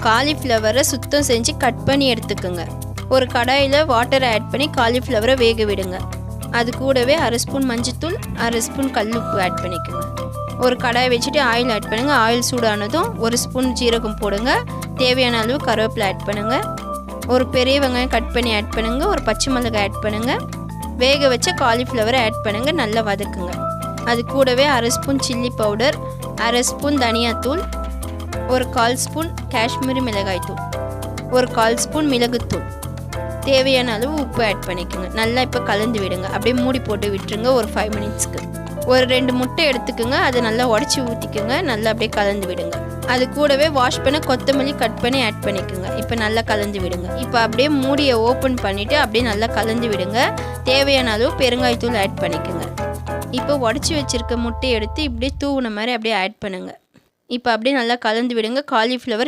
காலிஃப்ளவரை சுத்தம் செஞ்சு கட் பண்ணி எடுத்துக்கோங்க. ஒரு கடாயில் வாட்டரை ஆட் பண்ணி காலிஃப்ளவரை வேக விடுங்க. அது கூடவே அரை ஸ்பூன் மஞ்சத்தூள், அரை ஸ்பூன் கல்லுப்பு ஆட் பண்ணிக்கோங்க. ஒரு கடாயை வச்சுட்டு ஆயில் ஆட் பண்ணுங்கள். ஆயில் சூடானதும் ஒரு ஸ்பூன் ஜீரகம் போடுங்க. தேவையான அளவு கருவேப்பிலை ஆட் பண்ணுங்கள். ஒரு பெரிய வெங்காயம் கட் பண்ணி ஆட் பண்ணுங்கள். ஒரு பச்சை மிளகாய் ஆட் பண்ணுங்கள். வேக வச்ச காலிஃப்ளவரை ஆட் பண்ணுங்கள். நல்லா வதக்குங்க. அது கூடவே அரை ஸ்பூன் சில்லி பவுடர், அரை ஸ்பூன் தனியாத்தூள், ஒரு 1/4 ஸ்பூன் காஷ்மீரி மிளகாய் தூள், ஒரு 1/4 ஸ்பூன் மிளகுத்தூள், தேவையான அளவு உப்பு ஆட் பண்ணிக்கோங்க. நல்லா இப்போ கலந்து விடுங்க. அப்படியே மூடி போட்டு விட்டுருங்க ஒரு 5 மினிட்ஸ்க்கு. ஒரு 2 முட்டை எடுத்துக்கோங்க. அதை நல்லா உடச்சி ஊற்றிக்கோங்க. நல்லா அப்படியே கலந்து விடுங்க. அது கூடவே வாஷ் பண்ண கொத்தமல்லி கட் பண்ணி ஆட் பண்ணிக்கோங்க. இப்போ நல்லா கலந்து விடுங்க. இப்போ அப்படியே மூடியை ஓப்பன் பண்ணிவிட்டு அப்படியே நல்லா கலந்து விடுங்க. தேவையான அளவு பெருங்காயத்தூள் ஆட் பண்ணிக்கோங்க. இப்போ உடச்சி வச்சுருக்க முட்டையை எடுத்து இப்படியே தூவுன மாதிரி அப்படியே ஆட் பண்ணுங்கள். இப்போ அப்படியே நல்லா கலந்து விடுங்க. காலிஃப்ளவர்